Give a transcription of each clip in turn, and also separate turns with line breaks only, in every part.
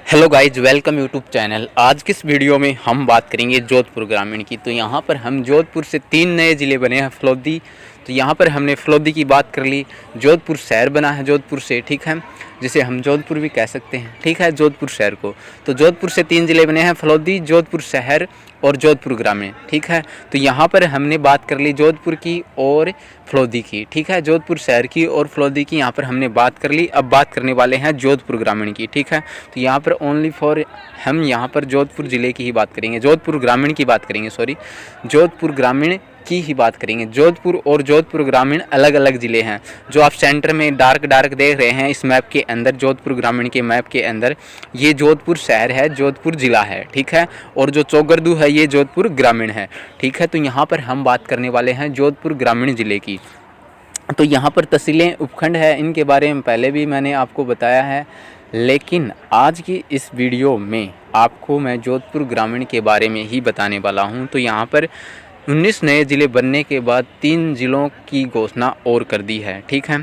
Hello guys, welcome YouTube channel. आज की इस वीडियो में हम बात करेंगे जोधपुर ग्रामीण की। तो यहाँ पर हम जोधपुर से 3 नए ज़िले बने हैं फलोदी। तो यहाँ पर हमने फलोदी की बात कर ली। जोधपुर शहर बना है जोधपुर से, ठीक है, जिसे हम जोधपुर भी कह सकते हैं, ठीक है, जोधपुर शहर को। तो जोधपुर से 3 ज़िले बने हैं, फलोदी, जोधपुर शहर और जोधपुर ग्रामीण, ठीक है। तो यहाँ पर हमने बात कर ली जोधपुर की और फलोदी की, ठीक है, जोधपुर शहर की और फलोदी की यहाँ पर हमने बात कर ली। अब बात करने वाले हैं जोधपुर ग्रामीण की, ठीक है। तो यहाँ पर ओनली फॉर हम यहाँ पर जोधपुर ज़िले की ही बात करेंगे, जोधपुर ग्रामीण की बात करेंगे, सॉरी, जोधपुर ग्रामीण की ही बात करेंगे। जोधपुर और जोधपुर ग्रामीण अलग अलग ज़िले हैं। जो आप सेंटर में डार्क देख रहे हैं इस मैप के अंदर, जोधपुर ग्रामीण के मैप के अंदर, ये जोधपुर शहर है, जोधपुर ज़िला है, ठीक है। और जो चौगरदू है ये जोधपुर ग्रामीण है, ठीक है। तो यहाँ पर हम बात करने वाले हैं जोधपुर ग्रामीण ज़िले की। तो यहाँ पर तहसीलें, उपखंड है, इनके बारे में पहले भी मैंने आपको बताया है, लेकिन आज की इस वीडियो में आपको मैं जोधपुर ग्रामीण के बारे में ही बताने वाला हूँ। तो यहाँ पर 19 नए ज़िले बनने के बाद 3 ज़िलों की घोषणा और कर दी है, ठीक है।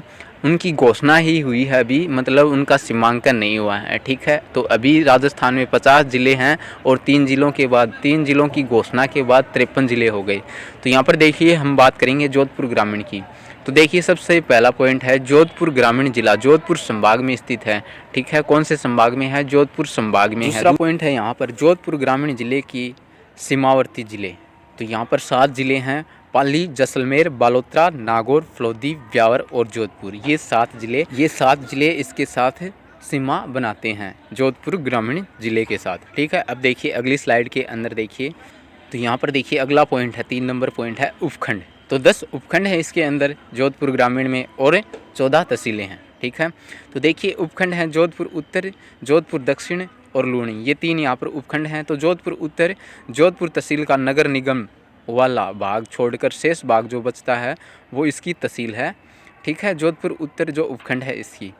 उनकी घोषणा ही हुई है अभी, मतलब उनका सीमांकन नहीं हुआ है, ठीक है। तो अभी राजस्थान में 50 ज़िले हैं और 3 ज़िलों के बाद, 3 ज़िलों की घोषणा के बाद 53 ज़िले हो गए। तो यहाँ पर देखिए हम बात करेंगे जोधपुर ग्रामीण की। तो देखिए सबसे पहला पॉइंट है जोधपुर ग्रामीण जिला जोधपुर संभाग में स्थित है, ठीक है। कौन से संभाग में है? जोधपुर संभाग में है। दूसरा पॉइंट है यहाँ पर जोधपुर ग्रामीण जिले की सीमावर्ती जिले। तो यहाँ पर 7 ज़िले हैं, पाली, जैसलमेर, बालोतरा, नागौर, फलोदी, ब्यावर और जोधपुर। ये 7 ज़िले इसके साथ सीमा बनाते हैं जोधपुर ग्रामीण जिले के साथ, ठीक है। अब देखिए अगली स्लाइड के अंदर देखिए, तो यहाँ पर देखिए अगला पॉइंट है, 3 नंबर पॉइंट है उपखंड। तो 10 उपखंड है इसके अंदर जोधपुर ग्रामीण में और 14 तहसीलें हैं, ठीक है। तो देखिए उपखंड हैं जोधपुर उत्तर, जोधपुर दक्षिण और लूणी, ये 3 यहाँ पर उपखंड हैं। तो जोधपुर उत्तर, जोधपुर तहसील का नगर निगम वाला भाग छोड़कर शेष भाग जो बचता है वो इसकी तहसील है, ठीक है। जोधपुर उत्तर जो उपखंड है इसकी।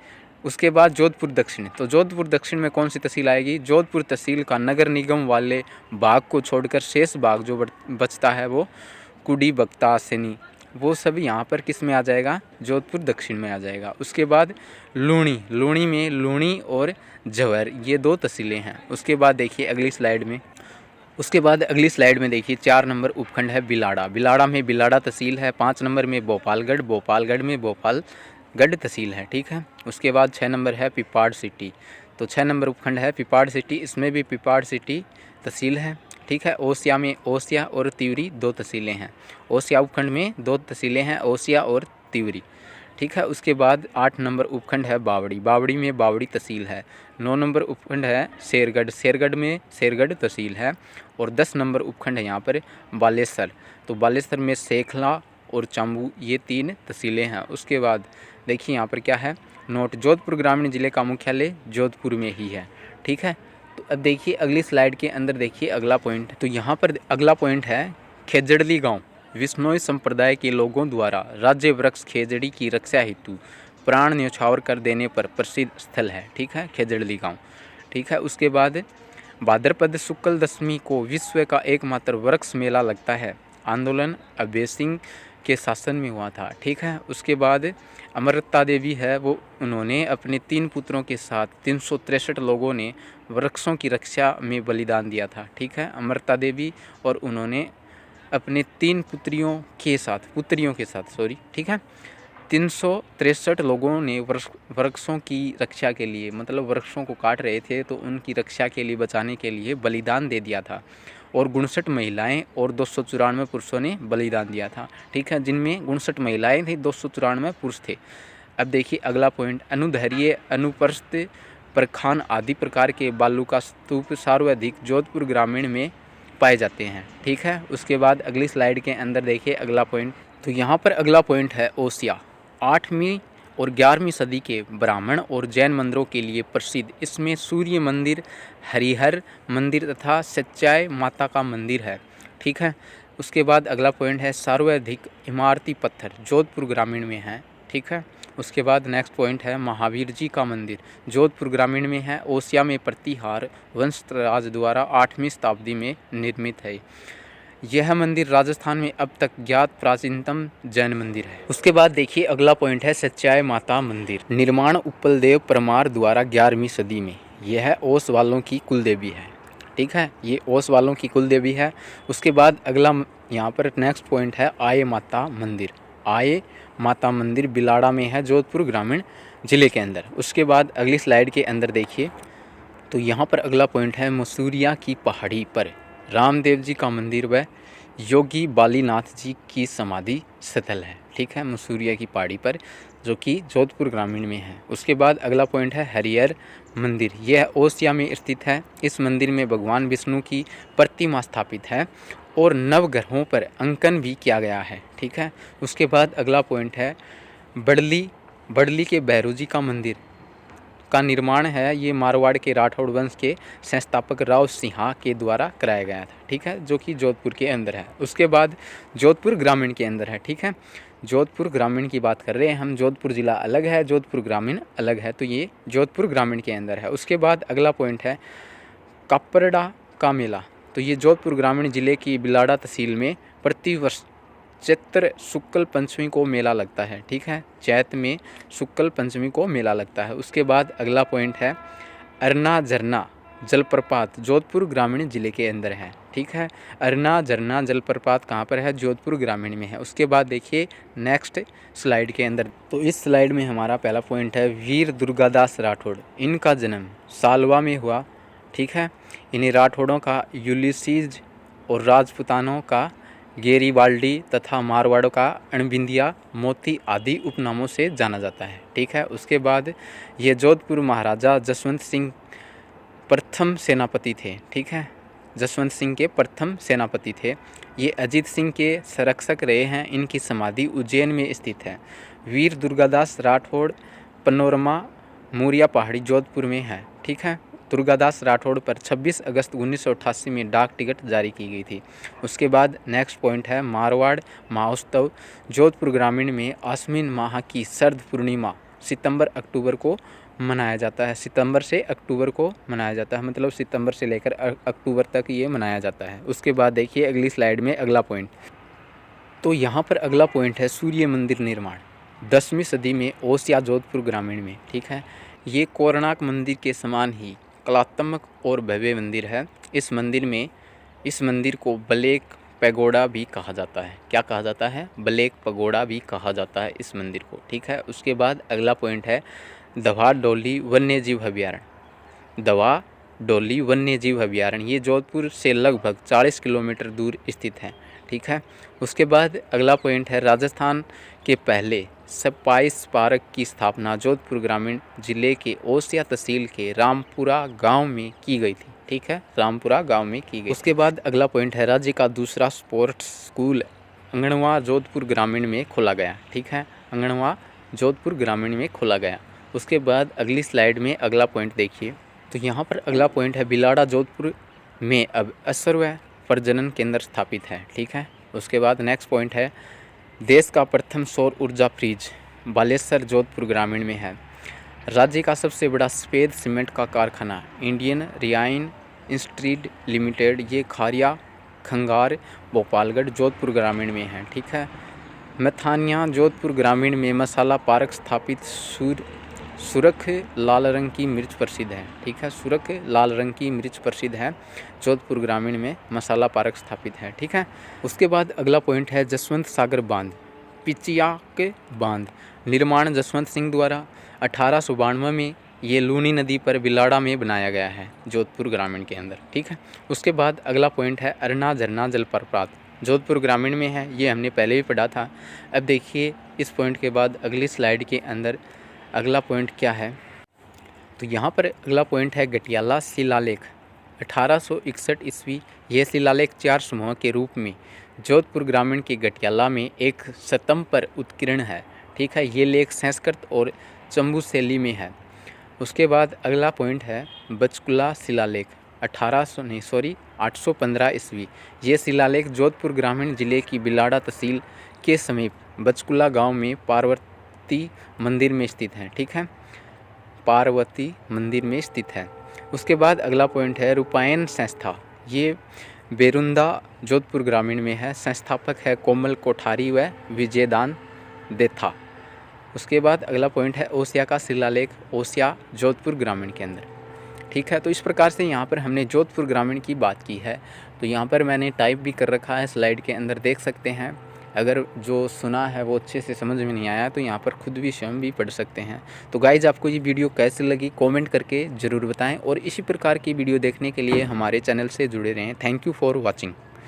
उसके बाद जोधपुर दक्षिण, तो जोधपुर दक्षिण में कौन सी तहसील आएगी? जोधपुर तहसील का नगर निगम वाले भाग को छोड़कर शेष भाग जो बचता है वो कुडी, बक्ता, सैनी, वो सब यहाँ पर किस में आ जाएगा? जोधपुर दक्षिण में आ जाएगा। उसके बाद लूणी में लूणी और जवर, ये 2 तहसीलें हैं। उसके बाद देखिए अगली स्लाइड में देखिए 4 नंबर उपखंड है बिलाड़ा में बिलाड़ा तहसील है। 5 नंबर में भोपालगढ़ में भोपालगढ़ तहसील है, ठीक है। उसके बाद 6 नंबर है पिपाड़ सिटी। तो 6 नंबर उपखंड है पिपाड़ सिटी, इसमें भी पिपाड़ सिटी तहसील है, ठीक है। ओसिया में ओसिया और तिवरी 2 तहसीलें हैं। ओसिया उपखंड में 2 तहसीलें हैं, ओसिया और तिवरी, ठीक है। उसके बाद 8 नंबर उपखंड है बावड़ी में बावड़ी तहसील है। 9 नंबर उपखंड है शेरगढ़ में शेरगढ़ तहसील है। और 10 नंबर उपखंड है यहाँ पर बालेसर। तो बालेसर में सेखला और चांबू, ये 3 तहसीलें हैं। उसके बाद देखिए यहाँ पर क्या है नोट, जोधपुर ग्रामीण जिले का मुख्यालय जोधपुर में ही है, ठीक है। तो अब देखिए अगली स्लाइड के अंदर देखिए अगला पॉइंट। तो यहाँ पर अगला पॉइंट है खेजड़ली गांव विश्नोई संप्रदाय के लोगों द्वारा राज्य वृक्ष खेजड़ी की रक्षा हेतु प्राण न्यौछावर कर देने पर प्रसिद्ध स्थल है, ठीक है, खेजड़ली गांव, ठीक है। उसके बाद भाद्रपद शुक्ल दशमी को विश्व का एकमात्र वृक्ष मेला लगता है। आंदोलन अभय सिंह के शासन में हुआ था, ठीक है। उसके बाद अमृता देवी है, वो उन्होंने अपने 3 पुत्रों के साथ 363 लोगों ने वृक्षों की रक्षा में बलिदान दिया था, ठीक है, अमृता देवी। और उन्होंने अपने 3 पुत्रियों के साथ ठीक है, 363 लोगों ने वृक्षों की रक्षा के लिए, मतलब वृक्षों को काट रहे थे तो उनकी रक्षा के लिए, बचाने के लिए बलिदान दे दिया था। और 59 महिलाएं और 294 पुरुषों ने बलिदान दिया था, ठीक है, जिनमें 59 महिलाएं थी, 294 पुरुष थे। अब देखिए अगला पॉइंट, अनुधैर्य, अनुप्रस्थ, प्रखान आदि प्रकार के बालू का स्तूप सर्वाधिक जोधपुर ग्रामीण में पाए जाते हैं, ठीक है। उसके बाद अगली स्लाइड के अंदर देखिए अगला पॉइंट। तो यहाँ पर अगला पॉइंट है ओसिया, 8वीं और 11वीं सदी के ब्राह्मण और जैन मंदिरों के लिए प्रसिद्ध। इसमें सूर्य मंदिर, हरिहर मंदिर तथा सच्चाई माता का मंदिर है, ठीक है। उसके बाद अगला पॉइंट है सर्वाधिक इमारती पत्थर जोधपुर ग्रामीण में है, ठीक है। उसके बाद नेक्स्ट पॉइंट है महावीर जी का मंदिर, जोधपुर ग्रामीण में है। ओसिया में प्रतिहार वंशराज द्वारा 8वीं शताब्दी में निर्मित है। यह मंदिर राजस्थान में अब तक ज्ञात प्राचीनतम जैन मंदिर है। उसके बाद देखिए अगला पॉइंट है सच्चाई माता मंदिर, निर्माण उपलदेव परमार द्वारा 11वीं सदी में। ये है ओस वालों की कुल देवी है, ठीक है, ये ओस वालों की कुल देवी है। उसके बाद अगला यहाँ पर नेक्स्ट पॉइंट है आय माता मंदिर। आय माता मंदिर बिलाड़ा में है, जोधपुर ग्रामीण जिले के अंदर। उसके बाद अगली स्लाइड के अंदर देखिए तो यहाँ पर अगला पॉइंट है मसूरिया की पहाड़ी पर रामदेव जी का मंदिर व योगी बालीनाथ जी की समाधि स्थल है, ठीक है, मसूरिया की पहाड़ी पर, जो कि जोधपुर ग्रामीण में है। उसके बाद अगला पॉइंट है हरिहर मंदिर। यह ओसिया में स्थित है। इस मंदिर में भगवान विष्णु की प्रतिमा स्थापित है और नवग्रहों पर अंकन भी किया गया है, ठीक है। उसके बाद अगला पॉइंट है बड़ली के भैरू जी का मंदिर का निर्माण है। ये मारवाड़ के राठौड़ वंश के संस्थापक राव सिंहा के द्वारा कराया गया था, ठीक है, जो कि जोधपुर के अंदर है। उसके बाद जोधपुर ग्रामीण के अंदर है, ठीक है। जोधपुर ग्रामीण की बात कर रहे हैं हम, जोधपुर ज़िला अलग है, जोधपुर ग्रामीण अलग है, तो ये जोधपुर ग्रामीण के अंदर है। उसके बाद अगला पॉइंट है कापरड़ा का मेला। तो ये जोधपुर ग्रामीण जिले की बिलाड़ा तहसील में प्रतिवर्ष चैत्र शुक्ल पंचमी को मेला लगता है, ठीक है, चैत में शुक्ल पंचमी को मेला लगता है। उसके बाद अगला पॉइंट है अरना झरना जलप्रपात, जोधपुर ग्रामीण जिले के अंदर है, ठीक है। अरना झरना जलप्रपात कहाँ पर है? जोधपुर ग्रामीण में है। उसके बाद देखिए नेक्स्ट स्लाइड के अंदर, तो इस स्लाइड में हमारा पहला पॉइंट है वीर दुर्गादास राठौड़। इनका जन्म सालवा में हुआ, ठीक है। इन्हीं राठौड़ों का यूलिसीज और राजपुतानों का गेरीबाल्डी तथा मारवाड़ों का अणबिंदिया मोती आदि उपनामों से जाना जाता है, ठीक है। उसके बाद ये जोधपुर महाराजा जसवंत सिंह प्रथम सेनापति थे, ठीक है, जसवंत सिंह के प्रथम सेनापति थे। ये अजीत सिंह के संरक्षक रहे हैं। इनकी समाधि उज्जैन में स्थित है। वीर दुर्गादास राठौड़ पनोरमा मूरिया पहाड़ी जोधपुर में है, ठीक है। दुर्गादास राठौड़ पर 26 अगस्त 1988 में डाक टिकट जारी की गई थी। उसके बाद नेक्स्ट पॉइंट है मारवाड़ महोत्सव। जोधपुर ग्रामीण में आश्विन माह की शरद पूर्णिमा सितंबर अक्टूबर को मनाया जाता है। सितंबर से अक्टूबर को मनाया जाता है, मतलब सितंबर से लेकर अक्टूबर तक ये मनाया जाता है। उसके बाद देखिए अगली स्लाइड में अगला पॉइंट, तो यहाँ पर अगला पॉइंट है सूर्य मंदिर निर्माण 10वीं सदी में ओसिया जोधपुर ग्रामीण में, ठीक है। ये कोणार्क मंदिर के समान ही कलात्मक और भव्य मंदिर है। इस मंदिर को ब्लैक पैगोडा भी कहा जाता है। क्या कहा जाता है? ब्लैक पैगोडा भी कहा जाता है इस मंदिर को, ठीक है। उसके बाद अगला पॉइंट है दवा डोली वन्य जीव अभ्यारण्य। दवा डोली वन्य जीव अभ्यारण्य ये जोधपुर से लगभग 40 किलोमीटर दूर स्थित है, ठीक है। उसके बाद अगला पॉइंट है राजस्थान के पहले स्पाइस पार्क की स्थापना जोधपुर ग्रामीण जिले के ओसिया तहसील के रामपुरा गांव में की गई थी, ठीक है, रामपुरा गांव में की गई। उसके बाद अगला पॉइंट है राज्य का दूसरा स्पोर्ट्स स्कूल अंगनवा जोधपुर ग्रामीण में खोला गया, ठीक है, अंगनवा जोधपुर ग्रामीण में खोला गया। उसके बाद अगली स्लाइड में अगला पॉइंट देखिए, तो यहाँ पर अगला पॉइंट है बिलाड़ा जोधपुर में अब अश्व प्रजनन केंद्र स्थापित है, ठीक है। उसके बाद नेक्स्ट पॉइंट है देश का प्रथम सौर ऊर्जा फ्रिज बालेश्वर जोधपुर ग्रामीण में है। राज्य का सबसे बड़ा सफ़ेद सीमेंट का कारखाना इंडियन रियाइन इंस्ट्रीड लिमिटेड ये खारिया खंगार भोपालगढ़ जोधपुर ग्रामीण में है, ठीक है। मैथानिया जोधपुर ग्रामीण में मसाला पार्क स्थापित सुरख लाल रंग की मिर्च प्रसिद्ध है, ठीक है, सुरख लाल रंग की मिर्च प्रसिद्ध है। जोधपुर ग्रामीण में मसाला पार्क स्थापित है, ठीक है। उसके बाद अगला पॉइंट है जसवंत सागर बांध पिचियाक बांध निर्माण जसवंत सिंह द्वारा 1892 में ये लूनी नदी पर बिलाड़ा में बनाया गया है जोधपुर ग्रामीण के अंदर, ठीक है। उसके बाद अगला पॉइंट है अरना झरना जलप्रपात जोधपुर ग्रामीण में है। ये हमने पहले भी पढ़ा था। अब देखिए इस पॉइंट के बाद अगली स्लाइड के अंदर अगला पॉइंट क्या है, तो यहाँ पर अगला पॉइंट है गटियाला शिलालेख 1861 ईस्वी। यह शिलालेख 4 समूह के रूप में जोधपुर ग्रामीण के गटियाला में एक स्तंभ पर उत्कीर्ण है, ठीक है। ये लेख संस्कृत और चंबू शैली में है। उसके बाद अगला पॉइंट है बचकुला शिलालेख 815 ईस्वी। ये शिलालेख जोधपुर ग्रामीण जिले की बिलाड़ा तहसील के समीप बचकुला गांव में पार्वती मंदिर में स्थित है, ठीक है, पार्वती मंदिर में स्थित है। उसके बाद अगला पॉइंट है रूपायन संस्था। ये बेरुंदा जोधपुर ग्रामीण में है। संस्थापक है कोमल कोठारी व विजयदान देथा। उसके बाद अगला पॉइंट है ओसिया का शिलालेख ओसिया जोधपुर ग्रामीण के अंदर, ठीक है। तो इस प्रकार से यहाँ पर हमने जोधपुर ग्रामीण की बात की है। तो यहाँ पर मैंने टाइप भी कर रखा है, स्लाइड के अंदर देख सकते हैं। अगर जो सुना है वो अच्छे से समझ में नहीं आया तो यहाँ पर खुद भी स्वयं भी पढ़ सकते हैं। तो गाइज़ आपको ये वीडियो कैसी लगी कमेंट करके ज़रूर बताएं और इसी प्रकार की वीडियो देखने के लिए हमारे चैनल से जुड़े रहें। Thank you for watching.